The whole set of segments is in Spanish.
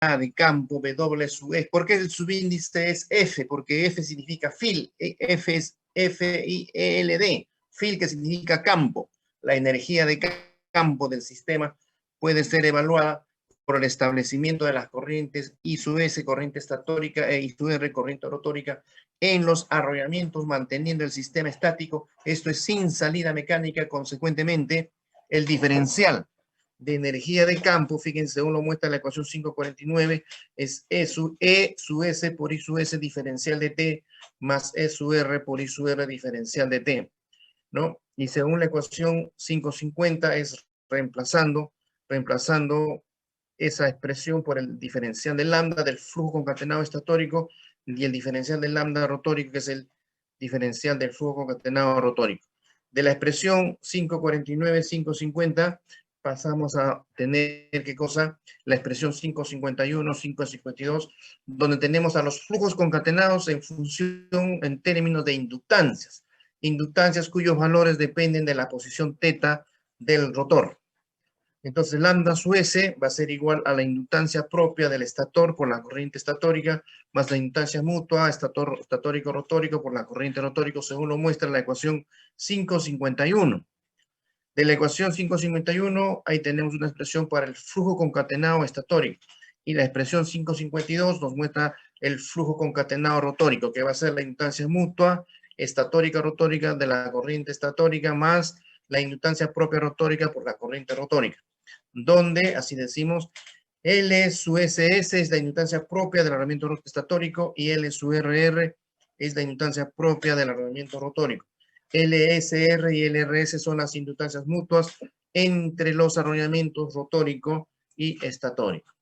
de campo W sub E. ¿Por qué el subíndice es F? Porque F significa field, F es F-I-E-L-D, field que significa campo. La energía de campo del sistema puede ser evaluada por el establecimiento de las corrientes I sub S, corriente estatórica, e I sub R, corriente rotórica, en los arrollamientos manteniendo el sistema estático. Esto es sin salida mecánica. Consecuentemente, el diferencial de energía de campo, fíjense, según lo muestra la ecuación 549, es E sub S por I sub S diferencial de T, más E sub R por I sub R diferencial de T, ¿no? Y según la ecuación 550 es reemplazando esa expresión por el diferencial de lambda del flujo concatenado estatórico y el diferencial del lambda rotórico, que es el diferencial del flujo concatenado rotórico. De la expresión 549, 550, pasamos a tener, ¿qué cosa? La expresión 551, 552, donde tenemos a los flujos concatenados en función, en términos de inductancias. Inductancias cuyos valores dependen de la posición teta del rotor. Entonces, lambda sub S va a ser igual a la inductancia propia del estator por la corriente estatórica, más la inductancia mutua estatórico-rotórico por la corriente rotórico, según lo muestra la ecuación 551. De la ecuación 551, ahí tenemos una expresión para el flujo concatenado estatórico. Y la expresión 552 nos muestra el flujo concatenado rotórico, que va a ser la inductancia mutua estatórica-rotórica de la corriente estatórica más la inductancia propia rotórica por la corriente rotórica. Donde, así decimos, L sub SS es la inductancia propia del arrollamiento estatórico y L sub RR es la inductancia propia del arrollamiento rotórico. LSR y LRS son las inductancias mutuas entre los arrollamientos rotórico y estatórico.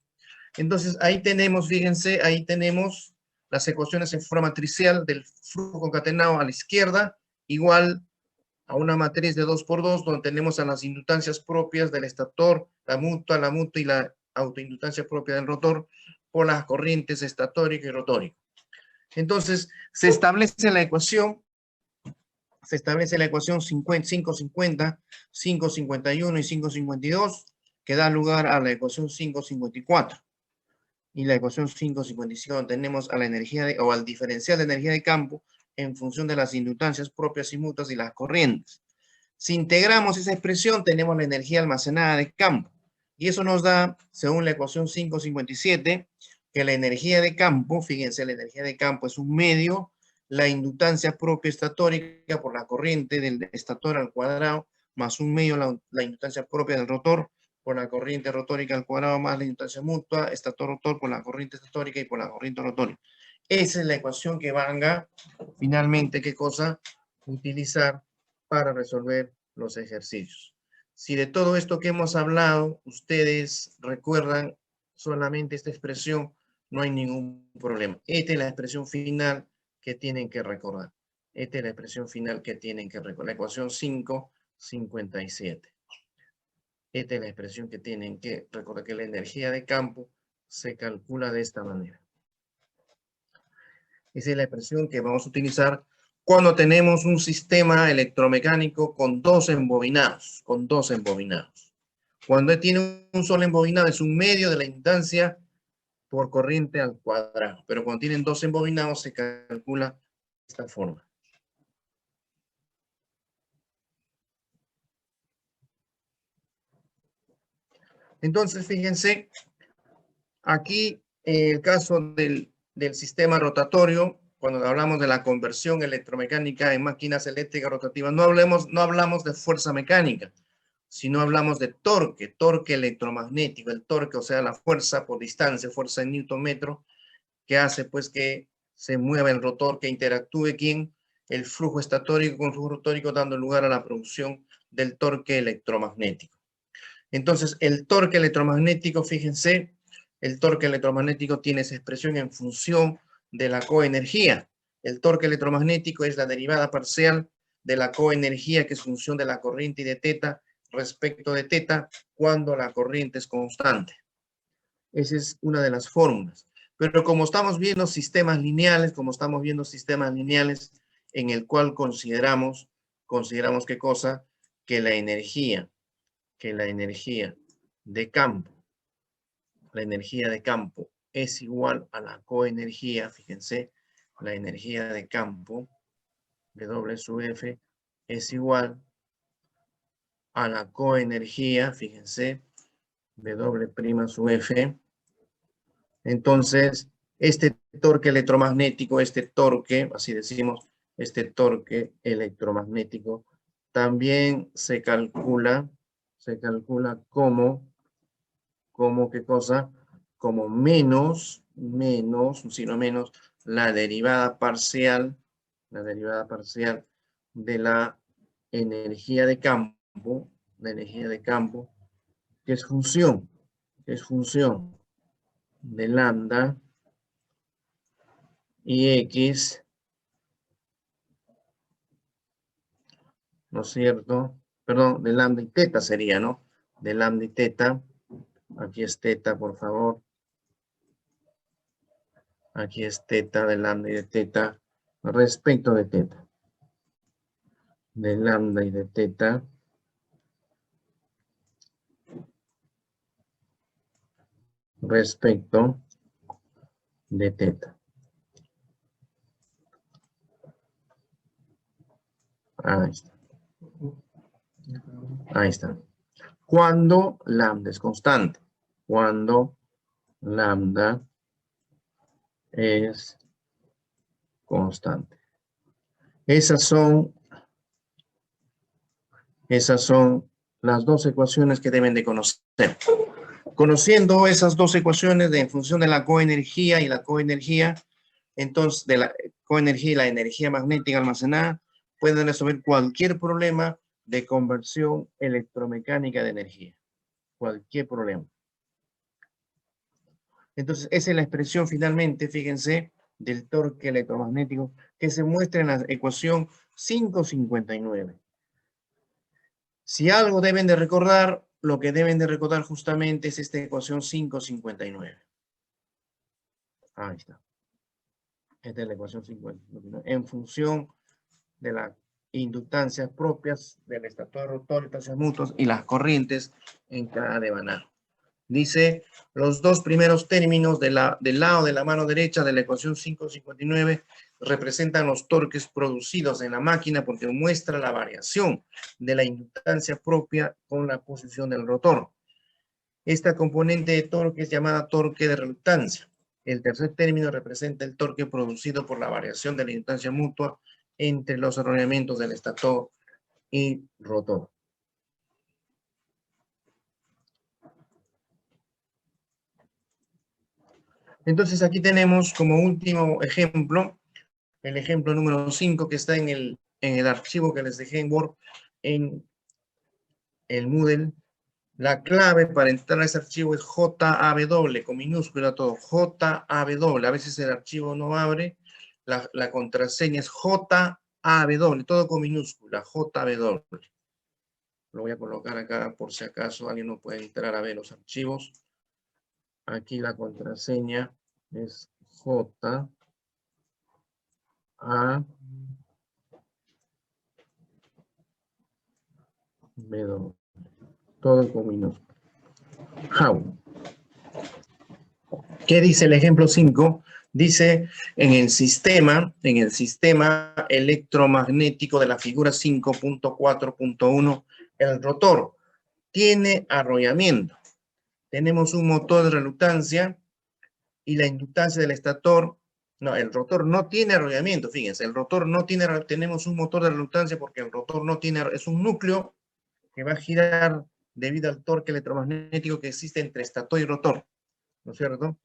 Entonces, ahí tenemos, fíjense, ahí tenemos las ecuaciones en forma matricial del flujo concatenado a la izquierda, igual a una matriz de 2×2, donde tenemos a las inductancias propias del estator, la mutua y la autoinductancia propia del rotor por las corrientes estatórica y rotórica. Entonces, se establece la ecuación 550, 551 y 552, que da lugar a la ecuación 554. Y la ecuación 555 tenemos a la energía o al diferencial de energía de campo en función de las inductancias propias y mutuas y las corrientes. Si integramos esa expresión, tenemos la energía almacenada de campo. Y eso nos da, según la ecuación 557, que la energía de campo, fíjense, la energía de campo es un medio, la inductancia propia estatórica por la corriente del estator al cuadrado, más un medio la inductancia propia del rotor por la corriente rotórica al cuadrado, más la inductancia mutua, estator-rotor por la corriente estatórica y por la corriente rotórica. Esa es la ecuación que van a, finalmente, ¿qué cosa? Utilizar para resolver los ejercicios. Si de todo esto que hemos hablado, ustedes recuerdan solamente esta expresión, no hay ningún problema. Esta es la expresión final que tienen que recordar. Esta es la expresión final que tienen que recordar. La ecuación 557. Esta es la expresión que tienen que recordar, que la energía de campo se calcula de esta manera. Esa es la expresión que vamos a utilizar cuando tenemos un sistema electromecánico con dos embobinados, Cuando tiene un solo embobinado es un medio de la inductancia por corriente al cuadrado. Pero cuando tienen dos embobinados se calcula de esta forma. Entonces, fíjense, aquí el caso del sistema rotatorio, cuando hablamos de la conversión electromecánica en máquinas eléctricas rotativas, no hablamos de fuerza mecánica, sino hablamos de torque electromagnético, el torque, o sea, la fuerza por distancia, fuerza en Newton metro, que hace pues que se mueva el rotor, que interactúe el flujo estatórico con el flujo rotórico, dando lugar a la producción del torque electromagnético. Entonces, el torque electromagnético, fíjense, el torque electromagnético tiene esa expresión en función de la coenergía. El torque electromagnético es la derivada parcial de la coenergía, que es función de la corriente y de teta respecto de teta cuando la corriente es constante. Esa es una de las fórmulas. Pero como estamos viendo sistemas lineales, en el cual consideramos qué cosa, que la energía de campo, la energía de campo es igual a la coenergía, fíjense, la energía de campo, W sub F, es igual a la coenergía, fíjense, W' sub F. Entonces, este torque electromagnético, este torque, así decimos, este torque electromagnético, también se calcula como ¿qué cosa? Como menos, sino menos, la derivada parcial de la energía de campo, que es función de lambda y X, ¿no es cierto? Perdón, de lambda y teta sería, ¿no? De lambda y teta. Aquí es teta, por favor. Aquí es teta de lambda y de teta respecto de teta. De lambda y de teta respecto de teta. Ahí está. Ahí está. Cuando lambda es constante. Cuando lambda es constante. Esas son las dos ecuaciones que deben de conocer. Conociendo esas dos ecuaciones en función de la coenergía y la coenergía, entonces de la coenergía y la energía magnética almacenada, pueden resolver cualquier problema de conversión electromecánica de energía. Cualquier problema. Entonces, esa es la expresión finalmente, fíjense, del torque electromagnético que se muestra en la ecuación 559. Si algo deben de recordar, lo que deben de recordar justamente es esta ecuación 559. Ahí está. Esta es la ecuación 59. En función de las inductancias propias del estator rotor, inductancias mutuas y las corrientes en cada devanado. Dice, los dos primeros términos del lado de la mano derecha de la ecuación 559 representan los torques producidos en la máquina porque muestra la variación de la inductancia propia con la posición del rotor. Esta componente de torque es llamada torque de reluctancia. El tercer término representa el torque producido por la variación de la inductancia mutua entre los arrollamientos del estator y rotor. Entonces aquí tenemos como último ejemplo, el ejemplo número 5 que está en el archivo que les dejé en Word, en el Moodle. La clave para entrar a ese archivo es JAW, con minúscula todo, JAW. A veces el archivo no abre, la contraseña es JAW, todo con minúscula, JAW. Lo voy a colocar acá por si acaso alguien no puede entrar a ver los archivos. Aquí la contraseña es JAW. Todo con minúscula. How. ¿Qué dice el ejemplo 5? Dice, en el sistema electromagnético de la figura 5.4.1, el rotor tiene arrollamiento. Tenemos un motor de reluctancia y la inductancia del estator. No, el rotor no tiene arrollamiento, fíjense, el rotor no tiene, tenemos un motor de reluctancia porque el rotor no tiene, es un núcleo que va a girar debido al torque electromagnético que existe entre estator y rotor, ¿no es cierto?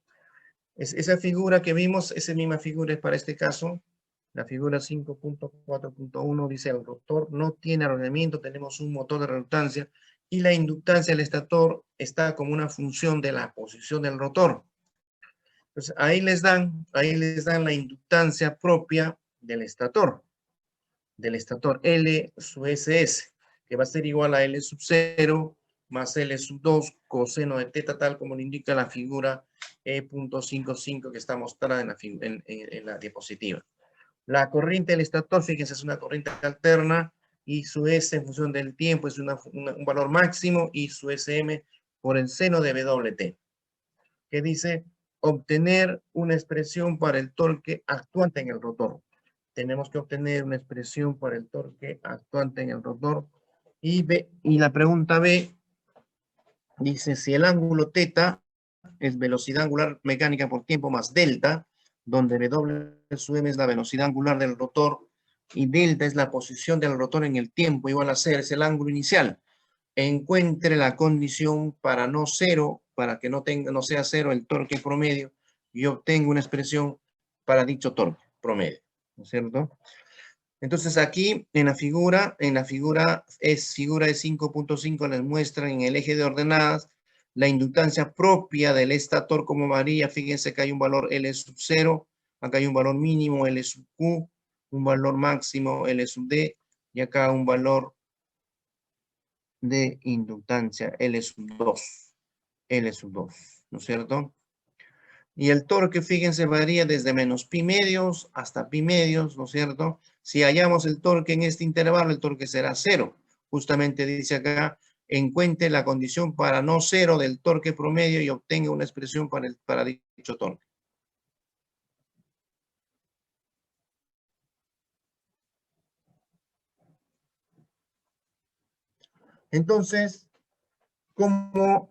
Esa figura que vimos, esa misma figura es para este caso, la figura 5.4.1 dice el rotor no tiene arrollamiento, tenemos un motor de reluctancia y la inductancia del estator está como una función de la posición del rotor. Entonces ahí les dan la inductancia propia del estator L sub SS, que va a ser igual a L sub 0 más L sub 2 coseno de teta, tal como lo indica la figura E.55 que está mostrada en la diapositiva. La corriente del estator, fíjense, es una corriente alterna y su S en función del tiempo es un valor máximo y su SM por el seno de WT. que dice obtener una expresión para el torque actuante en el rotor. Tenemos que obtener una expresión para el torque actuante en el rotor. Y la pregunta B dice si el ángulo θ es velocidad angular mecánica por tiempo más delta, donde W sub m es la velocidad angular del rotor y delta es la posición del rotor en el tiempo, igual a C es el ángulo inicial. Encuentre la condición para no cero, para que no sea cero el torque promedio y obtenga una expresión para dicho torque promedio, ¿no es cierto? Entonces aquí en la figura es figura de 5.5, les muestran en el eje de ordenadas la inductancia propia del estator como varía. Fíjense que hay un valor L sub 0, acá hay un valor mínimo L sub Q, un valor máximo L sub D, y acá un valor de inductancia L sub 2, ¿no es cierto? Y el torque, fíjense, varía desde menos pi medios hasta pi medios, ¿no es cierto? Si hallamos el torque en este intervalo, el torque será cero. Justamente dice acá, encuentre la condición para no cero del torque promedio y obtenga una expresión para dicho torque. Entonces, como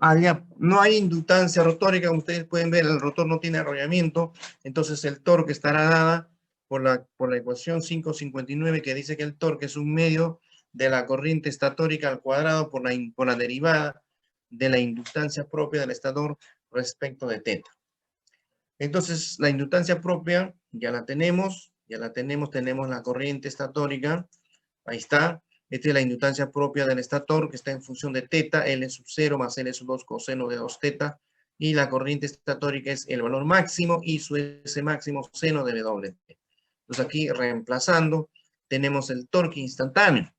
no hay inductancia rotórica, como ustedes pueden ver, el rotor no tiene arrollamiento, entonces el torque estará dada por la ecuación 559 que dice que el torque es un medio de la corriente estatórica al cuadrado por la derivada de la inductancia propia del estator respecto de θ. Entonces, la inductancia propia ya la tenemos, tenemos la corriente estatórica, ahí está. Esta es la inductancia propia del estator, que está en función de θ, L sub 0 más L sub 2 coseno de 2θ, y la corriente estatórica es el valor máximo y su S máximo seno de W. Entonces aquí, reemplazando, tenemos el torque instantáneo.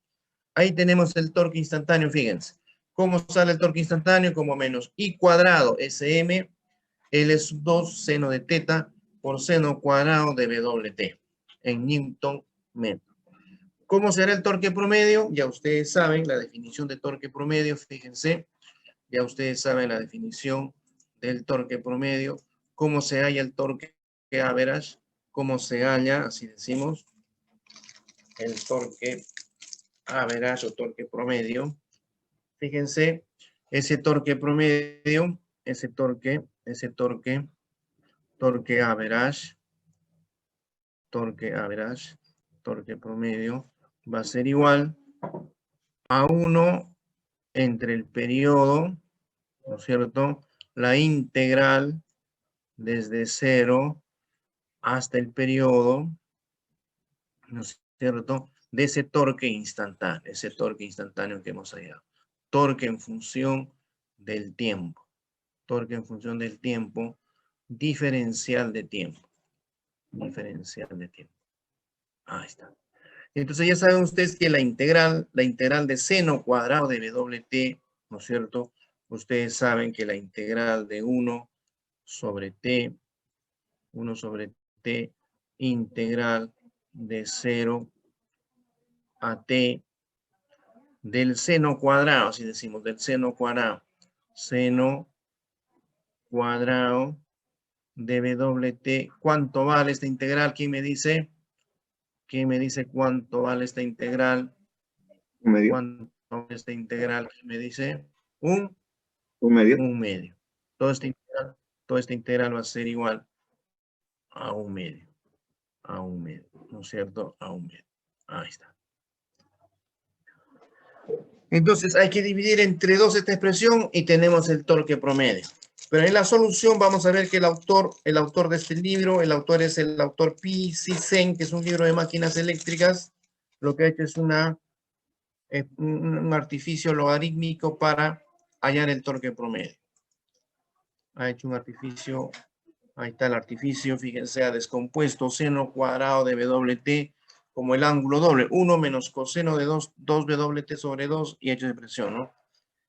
Ahí tenemos el torque instantáneo, fíjense. ¿Cómo sale el torque instantáneo? Como menos I cuadrado SM, L sub 2 seno de θ por seno cuadrado de WT en Newton metro. ¿Cómo será el torque promedio? Ya ustedes saben la definición de torque promedio, fíjense. Ya ustedes saben la definición del torque promedio. ¿Cómo se halla el torque average? ¿Cómo se halla, así decimos, el torque average o torque promedio? Fíjense, ese torque promedio, torque average, torque promedio, va a ser igual a 1 entre el periodo, ¿no es cierto? La integral desde 0 hasta el periodo, ¿no es cierto? De ese torque instantáneo que hemos hallado. Torque en función del tiempo. Torque en función del tiempo, diferencial de tiempo. Diferencial de tiempo. Ahí está. Entonces ya saben ustedes que la integral de seno cuadrado de WT, ¿no es cierto? Ustedes saben que la integral de 1 sobre T integral de 0 a T del seno cuadrado, así decimos, del seno cuadrado de WT. ¿Cuánto vale esta integral? ¿Quién me dice? ¿Quién me dice cuánto vale esta integral? Un medio. ¿Cuánto vale esta integral? ¿Quién me dice? Un medio. Un medio. Toda esta integral va a ser igual a un medio. A un medio, ¿no es cierto? A un medio. Ahí está. Entonces hay que dividir entre 2 esta expresión y tenemos el torque promedio. Pero en la solución vamos a ver que el autor de este libro, el autor es el autor P.C. Sen, que es un libro de máquinas eléctricas. Lo que ha hecho es un artificio logarítmico para hallar el torque promedio. Ha hecho un artificio, ahí está el artificio, fíjense, ha descompuesto seno cuadrado de WT como el ángulo doble, 1 menos coseno de 2 WT sobre 2 y hecho de presión, ¿no?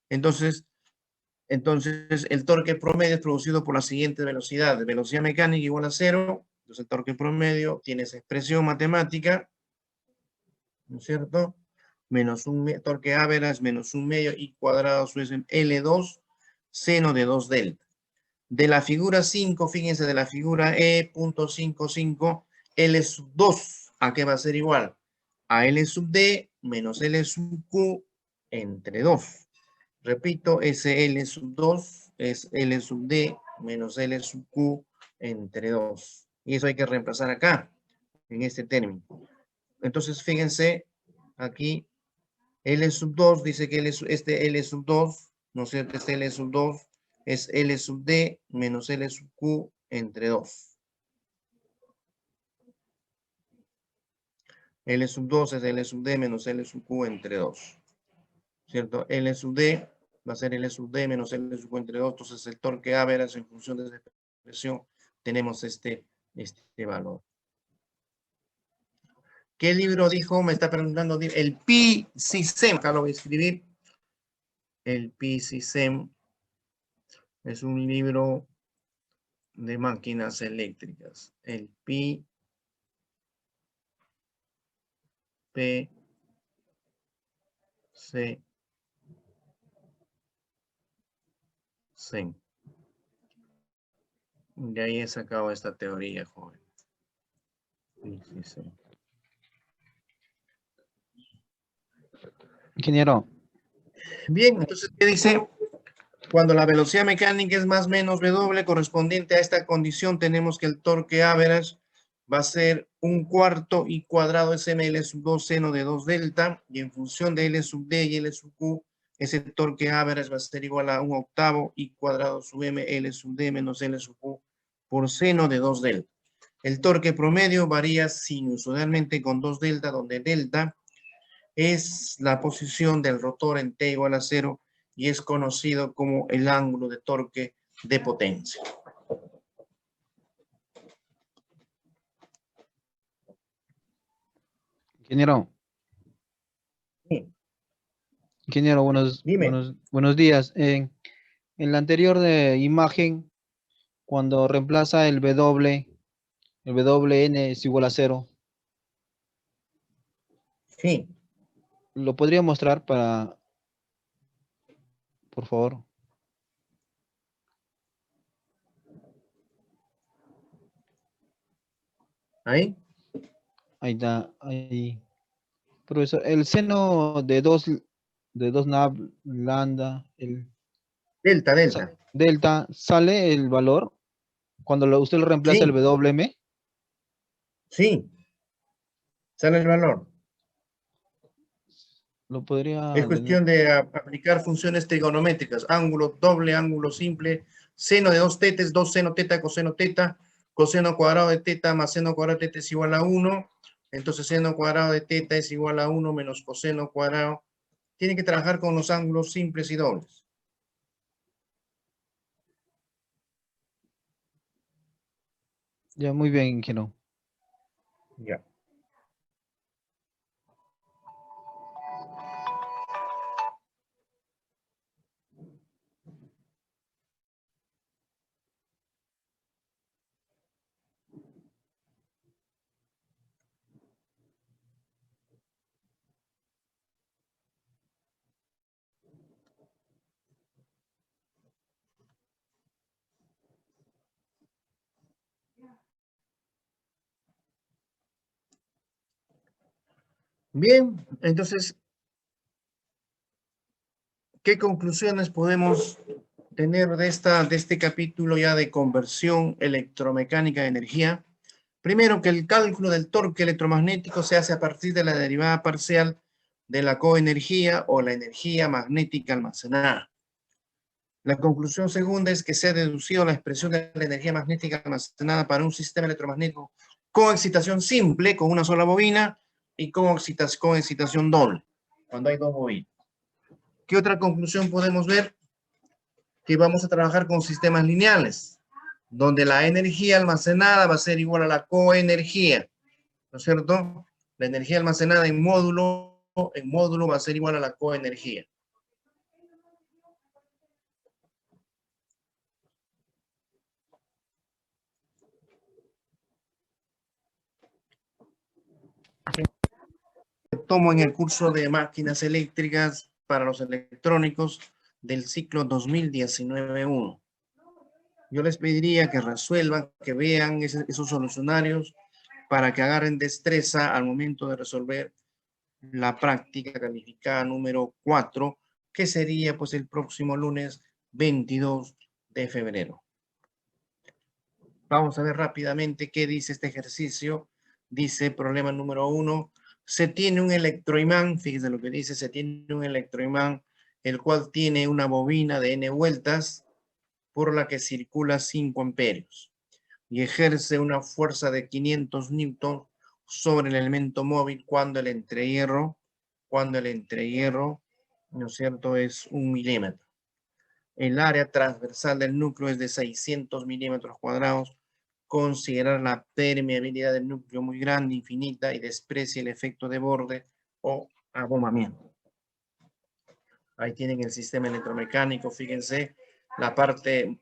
Entonces, el torque promedio es producido por la siguiente velocidad. Velocidad mecánica igual a 0. Entonces el torque promedio tiene esa expresión matemática, ¿no es cierto? Menos torque average menos un medio I cuadrado su L2 seno de 2 delta. De la figura 5, fíjense, de la figura E.55, L sub 2, ¿a qué va a ser igual? A L sub D menos L sub Q entre 2. Repito, ese L sub 2 es L sub D menos L sub Q entre 2. Y eso hay que reemplazar acá, en este término. Entonces, fíjense, aquí L sub 2 dice que este L sub 2, ¿no es cierto? Este L sub 2 es L sub D menos L sub Q entre 2. L sub 2 es L sub D menos L sub Q entre 2. ¿Cierto? L sub D va a ser L sub D menos L sub Q entre 2. Entonces el torque average en función de esa expresión tenemos este valor. ¿Qué libro dijo? Me está preguntando. El PICISEM. Acá lo voy a escribir. El PICISEM es un libro de máquinas eléctricas. El PICISEM. De ahí he sacado esta teoría, joven. PICISEM. Ingeniero. Bien, entonces, ¿qué dice? Cuando la velocidad mecánica es más menos W, correspondiente a esta condición, tenemos que el torque average va a ser 1/4 y cuadrado es ml sub 2 seno de 2 delta, y en función de L sub D y L sub Q, ese torque average va a ser igual a 1/8 y cuadrado sub ml sub D menos L sub Q por seno de 2 delta. El torque promedio varía sinusoidalmente con 2 delta, donde delta es la posición del rotor en T igual a 0 y es conocido como el ángulo de torque de potencia. Ingeniero. Sí. Ingeniero, buenos días. En la anterior imagen, cuando reemplaza el WN es igual a 0, Sí. ¿lo podría mostrar por favor? ¿Ahí? Ahí está, ahí. Profesor, el seno de 2 nav, lambda, Delta. delta, ¿sale el valor cuando usted lo reemplaza el Sí. WM? Sí. Sale el valor. Lo podría Es tener. cuestión de aplicar funciones trigonométricas. Ángulo doble, ángulo simple. Seno de 2 tetas, 2 seno teta, coseno teta. Coseno cuadrado de teta más seno cuadrado de teta es igual a 1. Entonces seno cuadrado de teta es igual a 1 menos coseno cuadrado. Tiene que trabajar con los ángulos simples y dobles. Ya, muy bien, ingeniero. Ya. Bien, entonces, ¿qué conclusiones podemos tener de este capítulo ya de conversión electromecánica de energía? Primero, que el cálculo del torque electromagnético se hace a partir de la derivada parcial de la coenergía o la energía magnética almacenada. La conclusión segunda es que se ha deducido la expresión de la energía magnética almacenada para un sistema electromagnético con excitación simple, con una sola bobina, y con excitación doble, cuando hay dos bobinas. ¿Qué otra conclusión podemos ver? Que vamos a trabajar con sistemas lineales, donde la energía almacenada va a ser igual a la coenergía, ¿no es cierto? La energía almacenada en módulo va a ser igual a la coenergía. Tomo en el curso de máquinas eléctricas para los electrónicos del ciclo 2019-1. Yo les pediría que resuelvan, que vean esos solucionarios para que agarren destreza al momento de resolver la práctica calificada número 4, que sería pues el próximo lunes 22 de febrero. Vamos a ver rápidamente qué dice este ejercicio. Dice problema número 1. Se tiene un electroimán, fíjense lo que dice, se tiene un electroimán, el cual tiene una bobina de n vueltas por la que circula 5 amperios y ejerce una fuerza de 500 newtons sobre el elemento móvil cuando el entrehierro, ¿no es cierto?, es 1 milímetro. El área transversal del núcleo es de 600 milímetros cuadrados. Considerar la permeabilidad del núcleo muy grande, infinita, y desprecia el efecto de borde o abombamiento. Ahí tienen el sistema electromecánico, fíjense, la parte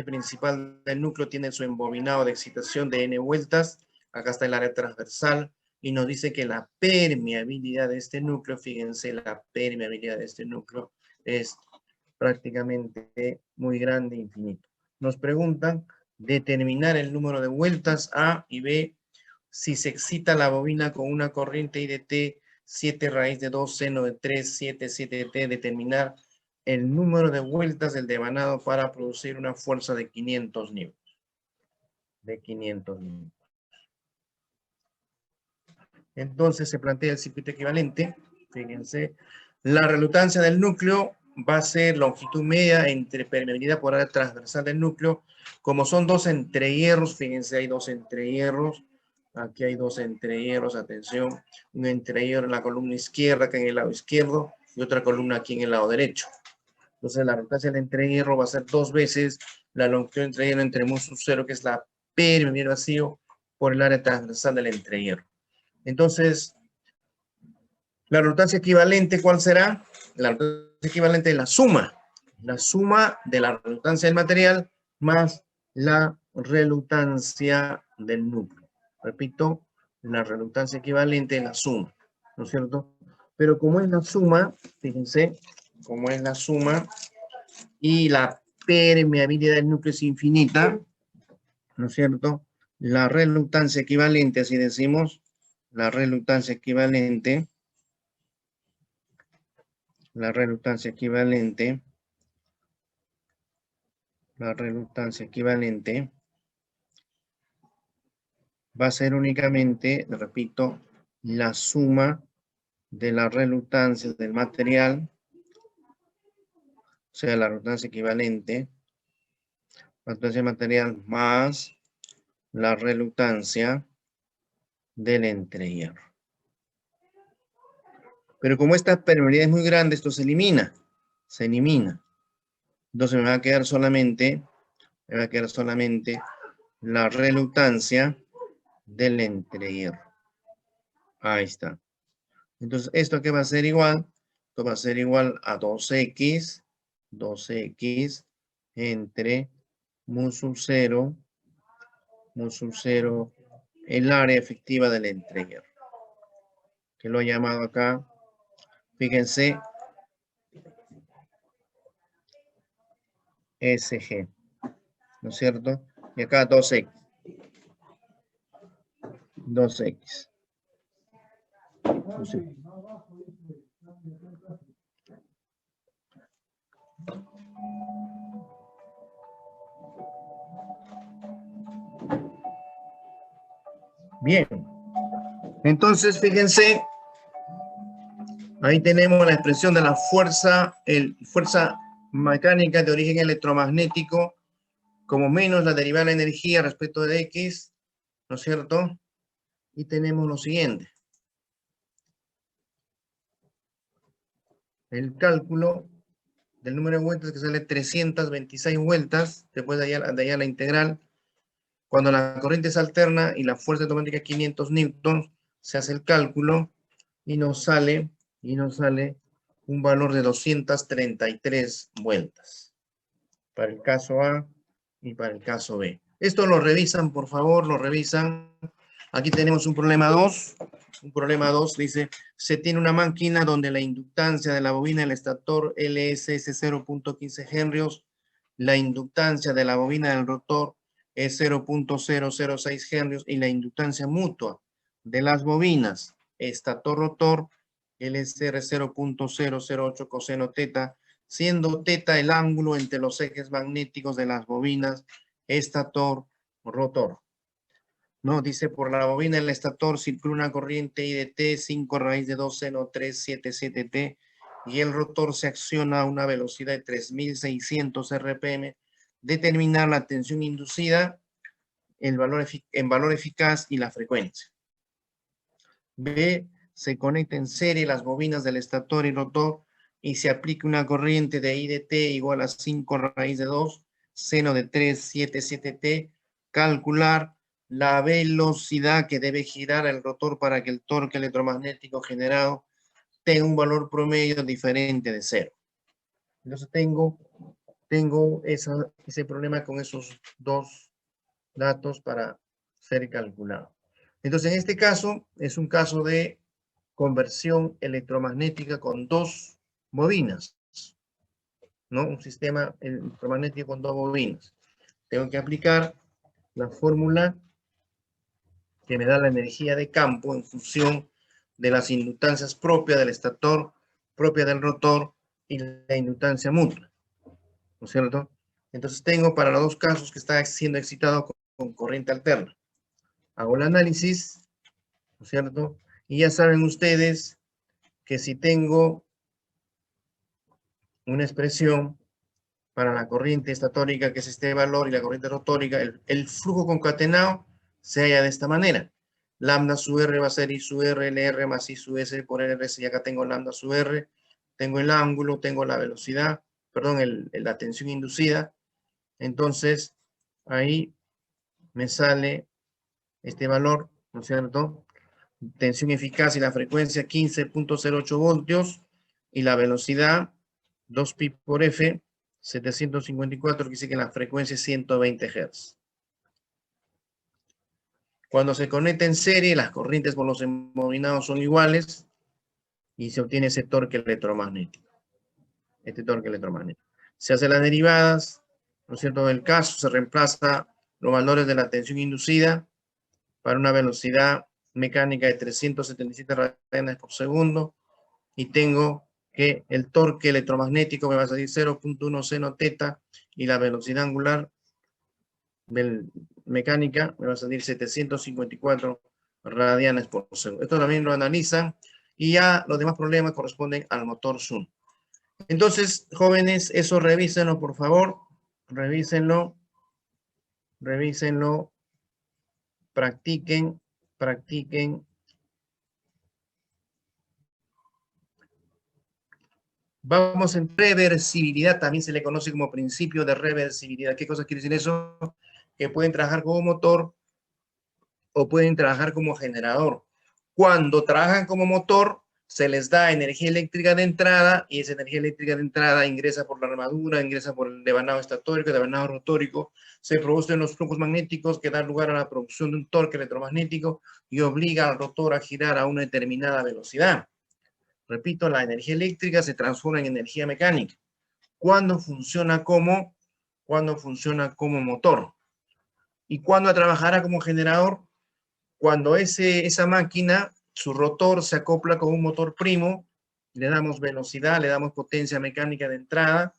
principal del núcleo tiene su embobinado de excitación de n vueltas. Acá está el área transversal y nos dice que la permeabilidad de este núcleo, fíjense, la permeabilidad de este núcleo es prácticamente muy grande, infinito. Nos preguntan determinar el número de vueltas A y B si se excita la bobina con una corriente IDT 7 raíz de 2 seno de 3, 7, 7T, determinar el número de vueltas del devanado para producir una fuerza de 500 newtons. Entonces se plantea el circuito equivalente. Fíjense, la resultancia del núcleo va a ser longitud media entre permeabilidad por área transversal del núcleo. Como son dos entrehierros, fíjense, hay dos entrehierros. Aquí hay dos entrehierros, atención. Un entrehierro en la columna izquierda, acá en el lado izquierdo, y otra columna aquí en el lado derecho. Entonces la resultancia del entrehierro va a ser 2 veces la longitud del entrehierro entre mu sub 0, que es la permeabilidad vacío, por el área transversal del entrehierro. Entonces, la resultancia equivalente, ¿cuál será? La resultancia equivalente es la suma de la resultancia del material más la resultancia del núcleo. Repito, la resultancia equivalente es la suma, ¿no es cierto? Pero como es la suma, fíjense, como es la suma y la permeabilidad del núcleo es infinita, ¿no es cierto? La resultancia equivalente, así decimos, la resultancia equivalente va a ser únicamente, repito, la suma de las resultancias del material, o sea, la resultancia equivalente, la resultancia del material más la resultancia del entrehierro. Pero como esta permeabilidad es muy grande, esto se elimina. Entonces me va a quedar solamente la resultancia del entrehierro. Ahí está. Entonces, ¿esto qué va a ser igual? Esto va a ser igual a 2x entre mu sub 0, el área efectiva del entrehierro. Que lo he llamado acá, fíjense, SG, ¿no es cierto? Y acá 2x. Bien. Entonces, fíjense, ahí tenemos la expresión de la fuerza, fuerza mecánica de origen electromagnético, como menos la derivada de la energía respecto de X, ¿no es cierto? Y tenemos lo siguiente. El cálculo del número de vueltas que sale 326 vueltas, después de allá la integral. Cuando la corriente es alterna y la fuerza automática es 500 newtons, se hace el cálculo y nos sale un valor de 233 vueltas. Para el caso A y para el caso B. Esto lo revisan, por favor, lo revisan. Aquí tenemos un problema 2. Un problema 2 dice, se tiene una máquina donde la inductancia de la bobina del estator LSS 0.15 henrios la inductancia de la bobina del rotor es 0.006 henrios y la inductancia mutua de las bobinas estator-rotor LCR 0.008 coseno teta, siendo teta el ángulo entre los ejes magnéticos de las bobinas estator-rotor. No, dice por la bobina del estator circula una corriente I de T 5 raíz de 2 seno 377 T y el rotor se acciona a una velocidad de 3600 RPM. Determinar la tensión inducida, en valor eficaz y la frecuencia. B. Se conecta en serie las bobinas del estator y rotor y se aplica una corriente de I de T igual a 5 raíz de 2 seno de 377 T. Calcular la velocidad que debe girar el rotor para que el torque electromagnético generado tenga un valor promedio diferente de 0. Entonces tengo ese problema con esos dos datos para ser calculado. Entonces en este caso es un caso de conversión electromagnética con dos bobinas, ¿no? Un sistema electromagnético con dos bobinas. Tengo que aplicar la fórmula que me da la energía de campo en función de las inductancias propias del estator, propia del rotor y la inductancia mutua, ¿no es cierto? Entonces tengo para los dos casos que está siendo excitado con corriente alterna. Hago el análisis, ¿no es cierto? Y ya saben ustedes que si tengo una expresión para la corriente estatórica, que es este valor, y la corriente rotórica, el flujo concatenado se halla de esta manera. Lambda sub R va a ser I sub R, LR más I sub S por LRS, y acá tengo lambda sub R, tengo el ángulo, tengo la velocidad, perdón, la tensión inducida. Entonces, ahí me sale este valor, ¿no es cierto? Tensión eficaz y la frecuencia 15.08 voltios y la velocidad 2 pi por F 754, que dice que la frecuencia es 120 Hz. Cuando se conecta en serie, las corrientes por los embobinados son iguales y se obtiene ese torque electromagnético. Este torque electromagnético. Se hacen las derivadas, ¿no es cierto? En el caso se reemplaza los valores de la tensión inducida para una velocidad mecánica de 377 radianes por segundo y tengo que el torque electromagnético me va a salir 0.1 seno teta y la velocidad angular mecánica me va a salir 754 radianes por segundo. Esto también lo analizan y ya los demás problemas corresponden al motor Zoom. Entonces, jóvenes, eso revísenlo, por favor. Revísenlo. Practiquen. Vamos en reversibilidad, también se le conoce como principio de reversibilidad. ¿Qué cosa quiere decir eso? Que pueden trabajar como motor o pueden trabajar como generador. Cuando trabajan como motor, se les da energía eléctrica de entrada y esa energía eléctrica de entrada ingresa por la armadura, ingresa por el devanado estatórico, el devanado rotórico, se producen los flujos magnéticos que dan lugar a la producción de un torque electromagnético y obliga al rotor a girar a una determinada velocidad. Repito, la energía eléctrica se transforma en energía mecánica. ¿Cuándo funciona como motor? ¿Y cuándo trabajará como generador? Cuando esa máquina, su rotor se acopla con un motor primo, le damos velocidad, le damos potencia mecánica de entrada.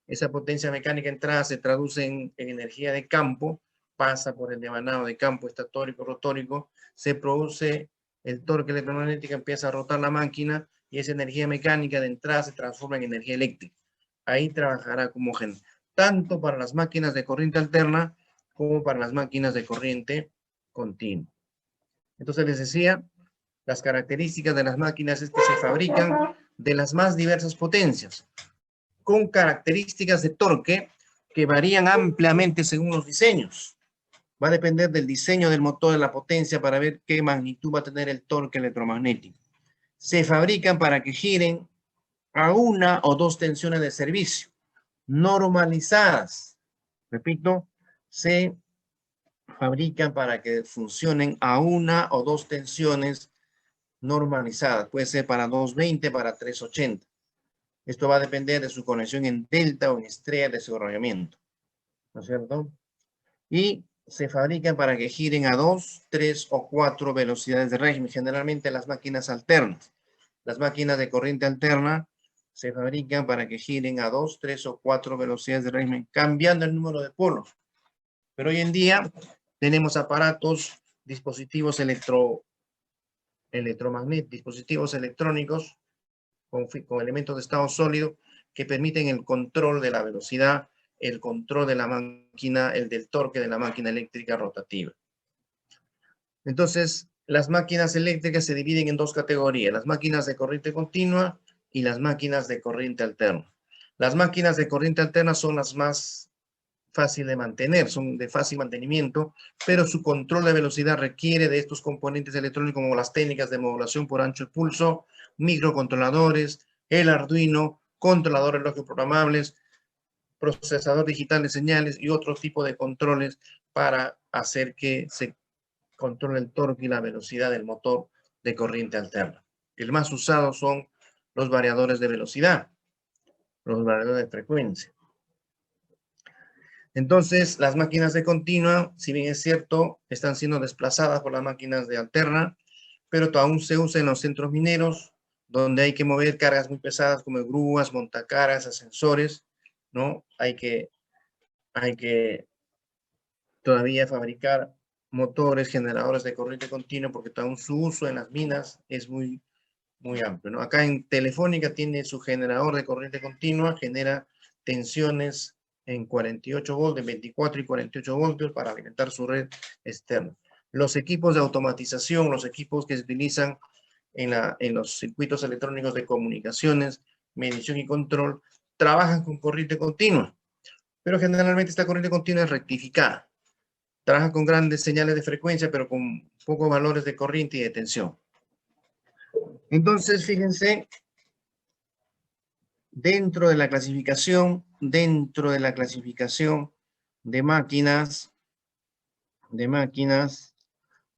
Esa potencia mecánica de entrada se traduce en energía de campo, pasa por el devanado de campo estatórico, rotórico, se produce el torque electromagnético, empieza a rotar la máquina y esa energía mecánica de entrada se transforma en energía eléctrica. Ahí trabajará como generador, tanto para las máquinas de corriente alterna como para las máquinas de corriente continua. Entonces les decía, las características de las máquinas es que se fabrican de las más diversas potencias, con características de torque que varían ampliamente según los diseños. Va a depender del diseño del motor, de la potencia, para ver qué magnitud va a tener el torque electromagnético. Se fabrican para que giren a una o dos tensiones de servicio, normalizadas. Repito, se fabrican para que funcionen a una o dos tensiones normalizadas. Puede ser para 220, para 380. Esto va a depender de su conexión en delta o en estrella de su enrollamiento. ¿no es cierto? Y se fabrican para que giren a 2, 3 o 4 velocidades de régimen, generalmente las máquinas alternas. Las máquinas de corriente alterna se fabrican para que giren a 2, 3 o 4 velocidades de régimen, cambiando el número de polos. Pero hoy en día tenemos aparatos, dispositivos electromagnéticos, dispositivos electrónicos con elementos de estado sólido que permiten el control de la velocidad, el control de la máquina, el del torque de la máquina eléctrica rotativa. Entonces, las máquinas eléctricas se dividen en dos categorías, las máquinas de corriente continua y las máquinas de corriente alterna. Las máquinas de corriente alterna son las más fáciles de mantener, son de fácil mantenimiento, pero su control de velocidad requiere de estos componentes electrónicos como las técnicas de modulación por ancho de pulso, microcontroladores, el Arduino, controladores lógicos programables, procesador digital de señales y otro tipo de controles para hacer que se controle el torque y la velocidad del motor de corriente alterna. El más usado son los variadores de velocidad, los variadores de frecuencia. Entonces, las máquinas de continua, si bien es cierto, están siendo desplazadas por las máquinas de alterna, pero aún se usa en los centros mineros, donde hay que mover cargas muy pesadas como grúas, montacargas, ascensores, ¿no? Hay que todavía fabricar motores, generadores de corriente continua, porque aún su uso en las minas es muy amplio, ¿no? Acá en Telefónica tiene su generador de corriente continua, genera tensiones en 48 voltios, 24 y 48 voltios para alimentar su red externa. Los equipos de automatización, los equipos que se utilizan en los circuitos electrónicos de comunicaciones, medición y control, trabajan con corriente continua, pero generalmente esta corriente continua es rectificada. Trabaja con grandes señales de frecuencia, pero con pocos valores de corriente y de tensión. Entonces, fíjense, dentro de la clasificación de máquinas,